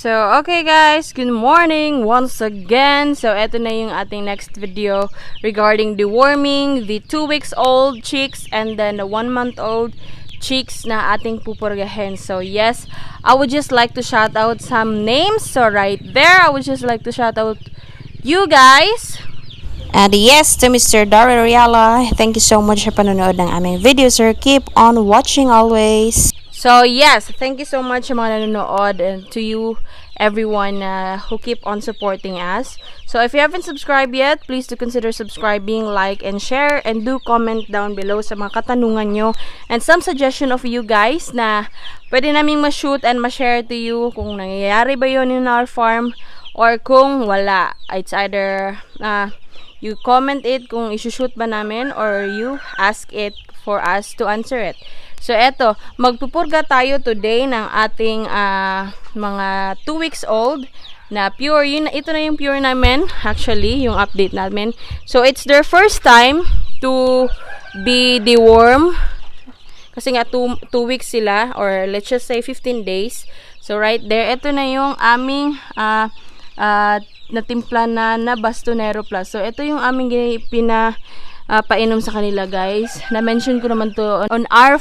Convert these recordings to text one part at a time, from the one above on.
So, okay guys, good morning once again. So, eto na yung ating next video regarding deworming the 2 weeks old chicks and then the 1 month old chicks na ating pupurgahin. So, yes, I would just like to shout out some names. So, right there, I would just like to shout out you guys. And yes, to Mr. Dario Riala, thank you so much sa panonood ng aming video, sir. Keep on watching always. So yes, thank you so much sa mga nanonood and to you everyone who keep on supporting us. So if you haven't subscribed yet, please do consider subscribing, like, and share, and do comment down below sa mga katanungan nyo and some suggestion of you guys na pwede naming ma-shoot and ma-share to you kung nangyayari ba yun in our farm or kung wala. It's either you comment it kung isushoot ba namin or you ask it for us to answer it. So, eto, magpupurga tayo today ng ating mga 2 weeks old na pure. Ito na yung pure namin, actually, yung update namin. So, it's their first time to be deworm. Kasi nga, 2 weeks sila, or let's just say 15 days. So, right there, ito na yung aming natimpla na Bastonero Plus. So, ito yung aming painom sa kanila, guys. Na-mention ko naman to on our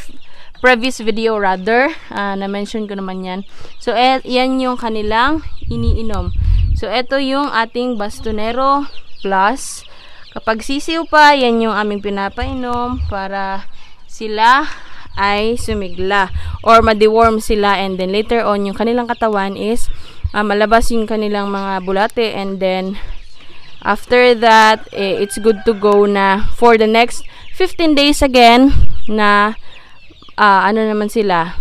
previous video rather. Na-mention ko naman yan. So, yan yung kanilang iniinom. So, ito yung ating Bastonero Plus. Kapag sisiw pa, yan yung aming pinapainom para sila ay sumigla or ma-deworm sila, and then later on, yung kanilang katawan is malabas yung kanilang mga bulate, and then after that, it's good to go na for the next 15 days again na ano naman sila,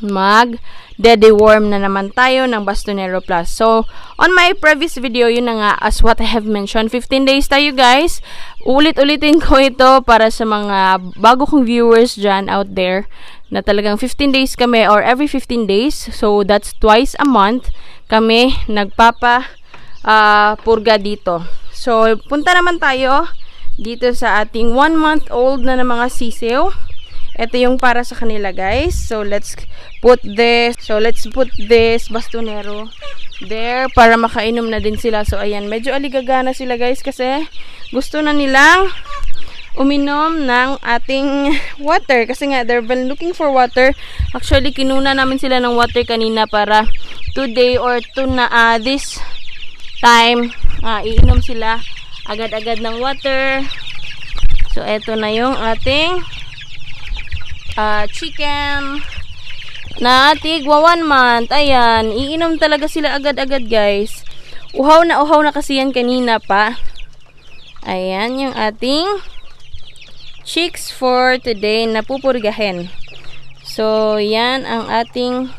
mag-deworm na naman tayo ng Bastonero Plus. So, on my previous video, yun na nga, as what I have mentioned, 15 days tayo guys. Ulit-ulitin ko ito para sa mga bago kong viewers dyan out there na talagang 15 days kami or every 15 days. So, that's twice a month kami purga dito. So, punta naman tayo dito sa ating 1 month old na mga sisiw. Ito yung para sa kanila, guys. So, let's put this Bastonero there para makainom na din sila. So, ayan, medyo aligagana sila, guys, kasi gusto na nilang uminom ng ating water. Kasi nga, they've been looking for water. Actually, kinuna namin sila ng water kanina para today or this time, iinom sila agad-agad ng water. So, eto na yung ating chicken na tigwa 1 month. Ayan, iinom talaga sila agad-agad, guys. Uhaw na kasi yan kanina pa. Ayan, yung ating chicks for today na pupurgahin. So, yan ang ating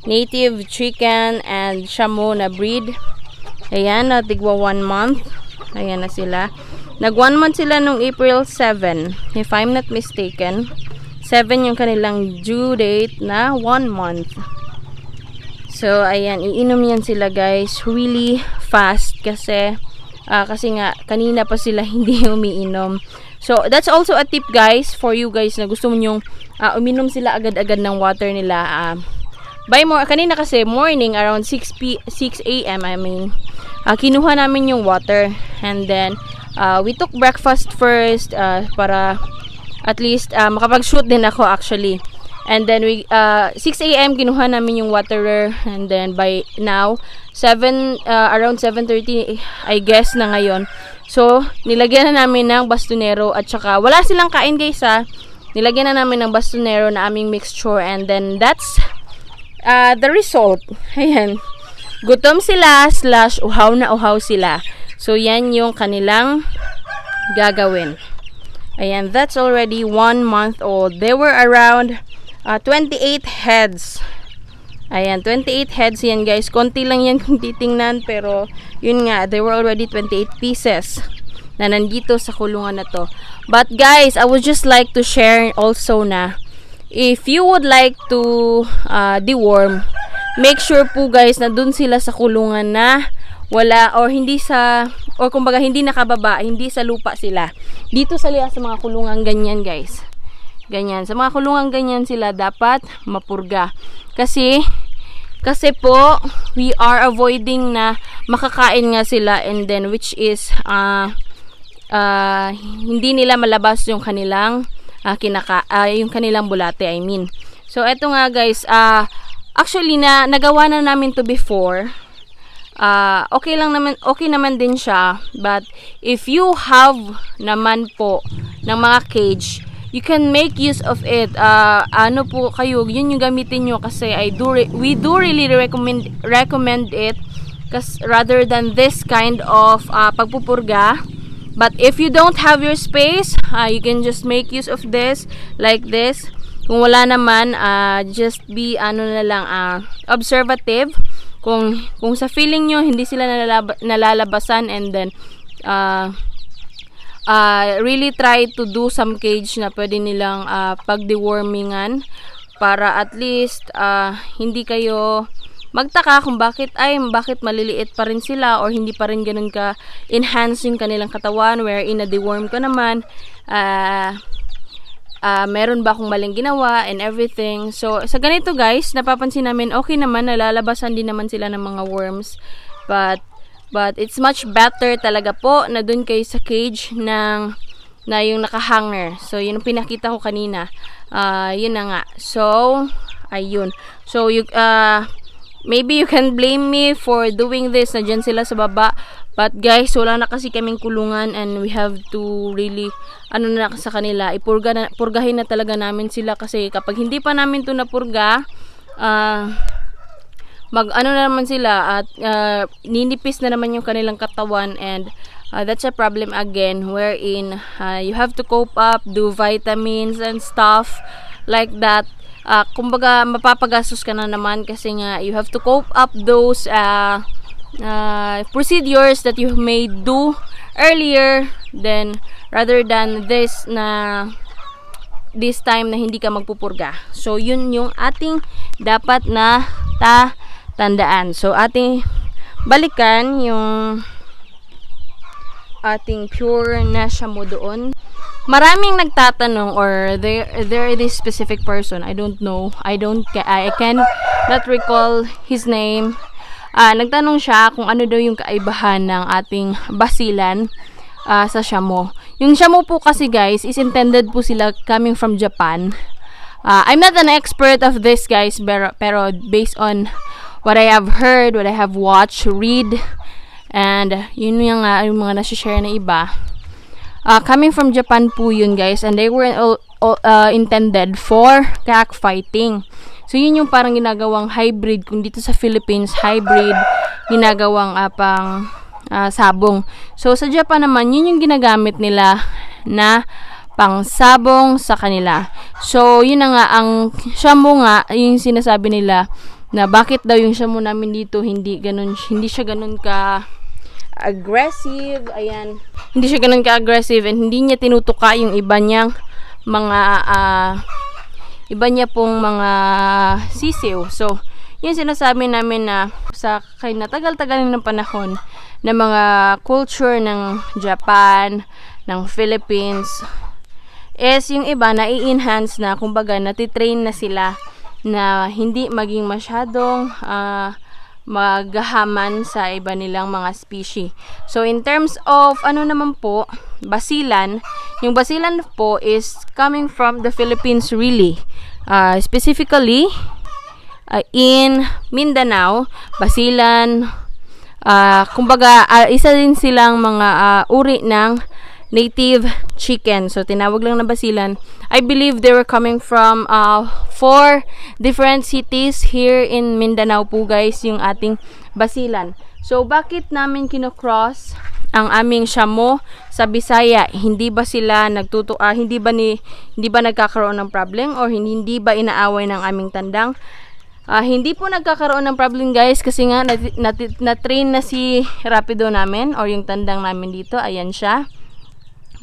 native chicken and Shamu na breed. Ayan, na tigwa 1 month. Ayan na sila. Nag 1 month sila nung April 7, if I'm not mistaken. 7 yung kanilang due date na 1 month. So, ayan, iinom yan sila, guys, really fast kasi nga kanina pa sila hindi umiinom. So, that's also a tip, guys, for you guys na gusto nyong uminom sila agad-agad ng water nila. Kanina kasi morning around 6 a.m. Kinuha namin yung water, and then we took breakfast first para at least makapag-shoot din ako actually. And then 6 a.m. kinuha namin yung waterer, and then by now around 7:30 I guess na ngayon. So nilagyan na namin ng Bastonero, at saka wala silang kain, guys, nilagyan na namin ng Bastonero na aming mixture, and then that's the result. Ayan, gutom sila / uhaw na uhaw sila. So yan yung kanilang gagawin. Ayan, that's already 1 month old. They were around 28 heads. Ayan, 28 heads yan, guys. Konti lang yan kung titingnan, pero yun nga, they were already 28 pieces na nandito sa kulungan na to. But guys, I would just like to share also na if you would like to deworm, make sure po, guys, na dun sila sa kulungan na wala or kumbaga hindi nakababa, hindi sa lupa sila. Dito sa mga kulungan ganyan, guys. Ganyan. Sa mga kulungan ganyan sila dapat mapurga. Kasi Kasi po, we are avoiding na makakain nga sila, and then which is hindi nila malabas yung kanilang yung kanilang bulate, I mean. So eto nga guys, actually nagawa na namin to before. Okay naman din siya, but if you have naman po ng mga cage, you can make use of it. Ano po kayo, yun yung gamitin nyo, kasi we do really recommend it, rather than this kind of pagpupurga. But if you don't have your space, you can just make use of this like this. Kung wala naman, just be observative. Kung sa feeling nyo hindi sila nalalabasan, and then really try to do some cage na pwede nilang pag-dewormingan, para at least hindi kayo magtaka kung bakit maliliit pa rin sila, or hindi pa rin ganun ka enhance yung kanilang katawan, wherein na deworm ka naman. Meron ba akong maling ginawa and everything. So sa ganito guys, napapansin namin okay naman, nalalabasan din naman sila ng mga worms, but it's much better talaga po na dun kayo sa cage na yung nakahanger. So yun ang pinakita ko kanina. Yun na nga. So ayun. So maybe you can blame me for doing this, na dyan sila sa baba. But guys, wala na kasi kaming kulungan, and we have to really na sa kanila, purgahin na talaga namin sila, kasi kapag hindi pa namin to napurga, na naman sila, at ninipis na naman yung kanilang katawan, and that's a problem again, wherein you have to cope up, do vitamins and stuff like that. Kumbaga mapapagastos ka na naman, kasi nga you have to cope up those procedures that you may do earlier, then rather than this time na hindi ka magpupurga. So yun yung ating dapat na tandaan. So ating balikan yung ating pure na shamu doon. Maraming nagtatanong, or there is specific person, I don't know, I can not recall his name. Nagtanong siya kung ano daw yung kaibahan ng ating basilan sa shamu. Yung shamu po kasi guys is intended po sila coming from Japan. I'm not an expert of this guys, pero based on what I have heard, what I have watched, read, and yun yung mga nasi-share na iba. Coming from Japan po yun guys, and they were intended for cockfighting. So yun yung parang ginagawang hybrid, kung dito sa Philippines hybrid ginagawang pang sabong. So sa Japan naman yun yung ginagamit nila na pang sabong sa kanila. So yun na nga, ang shamu nga yung sinasabi nila na bakit daw yung shamu namin dito hindi siya ganun ka aggressive. Ayan, hindi siya ganun ka aggressive, and hindi niya tinutuka yung iba niyang mga sisiw. So yun sinasabi namin na sa tagal-tagal ng panahon na mga culture ng Japan, ng Philippines, is yung iba na i-enhance na, kumbaga natitrain na sila na hindi maging masyadong maghahaman sa iba nilang mga species. So in terms of naman po, basilan, yung basilan po is coming from the Philippines really. Specifically in Mindanao, basilan, kumbaga isa din silang mga uri ng native chicken. So tinawag lang na basilan. I believe they were coming from 4 different cities here in Mindanao po guys, yung ating basilan. So bakit namin kinocross ang aming shamu sa Bisaya? Hindi ba sila hindi ba nagkakaroon ng problem, or hindi ba inaaway ng aming tandang? Hindi po nagkakaroon ng problem guys, kasi nga na-train na si Rapido namin, or yung tandang namin dito. Ayan siya,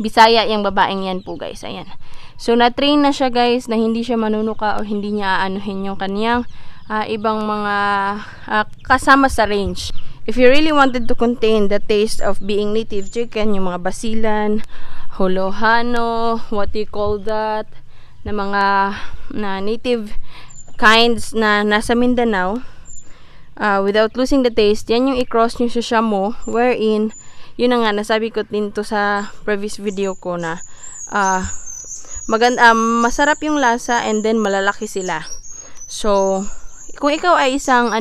Bisaya yung babaeng yan po guys. Ayan. So na-train na siya guys na hindi siya manunuka, o hindi niya aanuhin yung kaniyang ibang mga kasama sa range. If you really wanted to contain the taste of being native chicken, yung mga basilan, holohano, what you call that, na mga native kinds na nasa Mindanao, without losing the taste, yan yung i-cross nyo sa Shamo, wherein, yun na nga, nasabi ko din to sa previous video ko na, masarap yung lasa and then malalaki sila. So, kung ikaw ay isang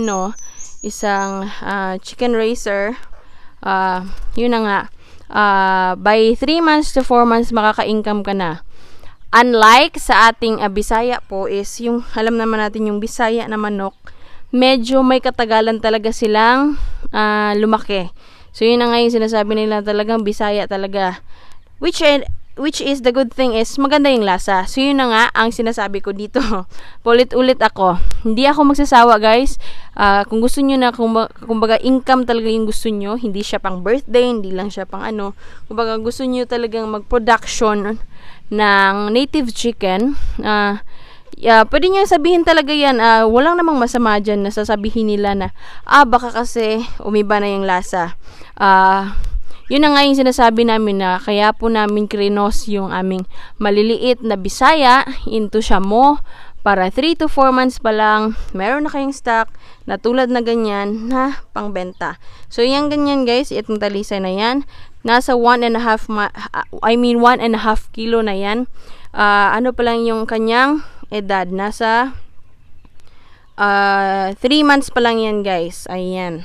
chicken raiser, yun na nga, by 3 months to 4 months makaka-income ka na. Unlike sa ating Bisaya po is, yung alam naman natin yung Bisaya na manok, medyo may katagalan talaga silang lumaki. So yun na nga yung sinasabi nila, talagang Bisaya talaga. Which is the good thing is maganda yung lasa. So yun na nga ang sinasabi ko dito. Paulit-ulit ako. Hindi ako magsasawa, guys. Kung gusto niyo na, kumbaga income talaga yung gusto niyo, hindi siya pang birthday, hindi lang siya pang kumbaga gusto niyo talagang mag-production ng native chicken, pwede niyo sabihin talaga yan, walang namang masama dyan na sasabihin nila na, baka kasi umiba na yung lasa. Yun na nga yung sinasabi namin na kaya po namin krinos yung aming maliliit na Bisaya into Shamo para 3 to 4 months pa lang, meron na kayong stock na tulad na ganyan na pangbenta. So yung ganyan, guys, itong talisay na yan, nasa 1.5 kilo na yan. Ano pa lang yung kanyang edad, nasa 3 months pa lang yan, guys. Ayan.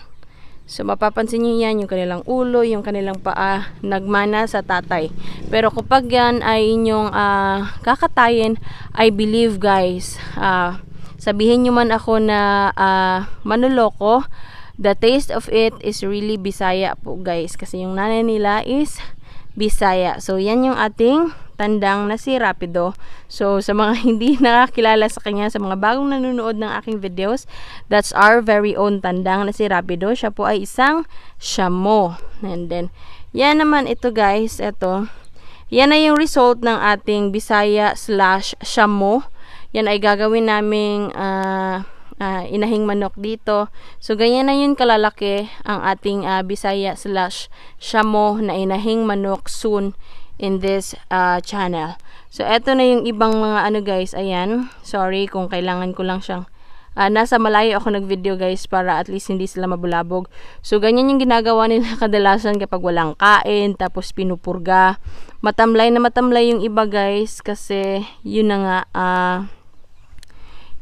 So, mapapansin nyo yan, yung kanilang ulo, yung kanilang paa, nagmana sa tatay. Pero kapag yan ay inyong kakatayin, I believe, guys, sabihin nyo man ako na manuloko, the taste of it is really Bisaya po, guys. Kasi yung nanay nila is Bisaya. So, yan yung ating tandang na si Rapido. So, sa mga hindi nakakilala sa kanya, sa mga bagong nanonood ng aking videos, that's our very own tandang na si Rapido. Siya po ay isang Shamo. And then, yan naman ito, guys. Ito. Yan ay yung result ng ating Bisaya / Shamo. Yan ay gagawin naming inahing manok dito. So, ganyan na yun kalalaki ang ating Bisaya / Shamo na inahing manok soon in this channel. So, eto na yung ibang mga guys, ayan. Sorry kung kailangan ko lang siyang nasa malayo ako nag-video, guys, para at least hindi sila mabulabog. So, ganyan yung ginagawa nila kadalasan kapag walang kain, tapos pinupurga. Matamlay na matamlay yung iba, guys, kasi yun na nga,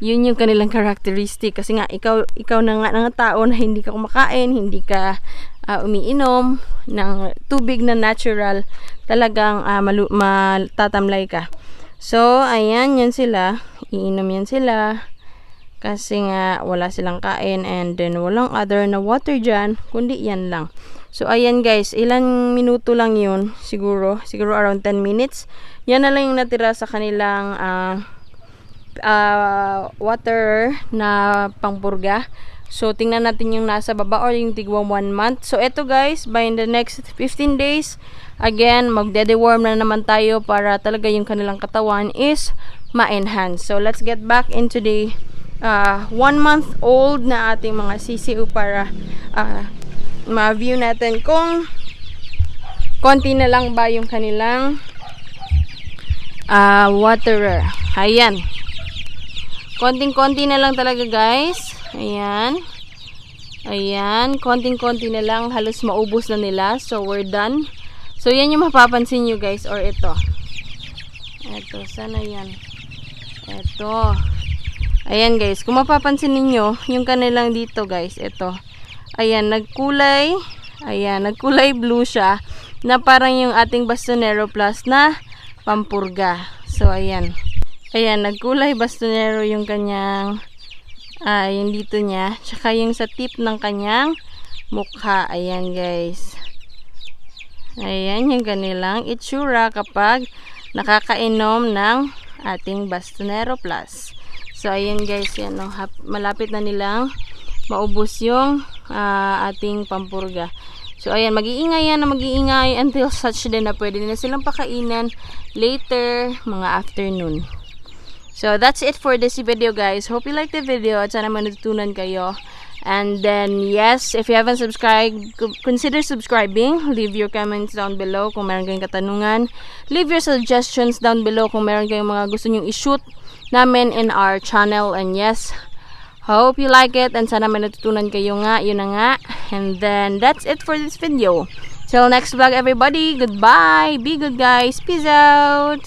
yun yung kanilang characteristic. Kasi nga, ikaw na nga ng tao na hindi ka kumakain, hindi ka umiinom ng tubig na natural, talagang matatamlay ka. So, ayan, yan sila. Iinom yan sila. Kasi nga, wala silang kain and then walang other na water dyan, kundi yan lang. So, ayan, guys, ilang minuto lang yun. Siguro around 10 minutes. Yan na lang yung natira sa kanilang water na pangpurga. So, tingnan natin yung nasa baba or yung tigwa 1 month. So, eto, guys, by in the next 15 days, again, magde-deworm na naman tayo para talaga yung kanilang katawan is ma-enhance. So, let's get back into the 1 month old na ating mga sisiu para ma-view natin kung konti na lang ba yung kanilang waterer. Ayan. Konting-konti na lang talaga, guys. Ayan. Ayan. Konting-konti na lang. Halos maubos na nila. So, we're done. So, yan yung mapapansin nyo, guys. Or ito. Ito. Sana yan. Ito. Ayan, guys. Kung mapapansin ninyo, yung kanilang dito, guys. Ito. Ayan. Nagkulay. Ayan. Nagkulay blue siya. Na parang yung ating Bastonero Plus na pampurga. So, ayan. Ayan, nagkulay bastonero yung kanyang, yung dito niya. Tsaka yung sa tip ng kanyang mukha. Ayan, guys. Ayan, yung kanilang itsura kapag nakakainom ng ating Bastonero Plus. So, ayan, guys. Yan, no, malapit na nilang maubos yung ating pampurga. So, ayan, mag-iingay yan na mag-iingay until such din na pwede na silang pakainan later, mga afternoon. So, that's it for this video, guys. Hope you liked the video at sana matutunan kayo. And then, yes, if you haven't subscribed, consider subscribing. Leave your comments down below kung meron kayong katanungan. Leave your suggestions down below kung meron kayong mga gusto nyong i-shoot namin in our channel. And yes, Hope you like it and sana may natutunan kayo nga. Yun na nga. And then, that's it for this video. Till next vlog everybody. Goodbye. Be good guys. Peace out.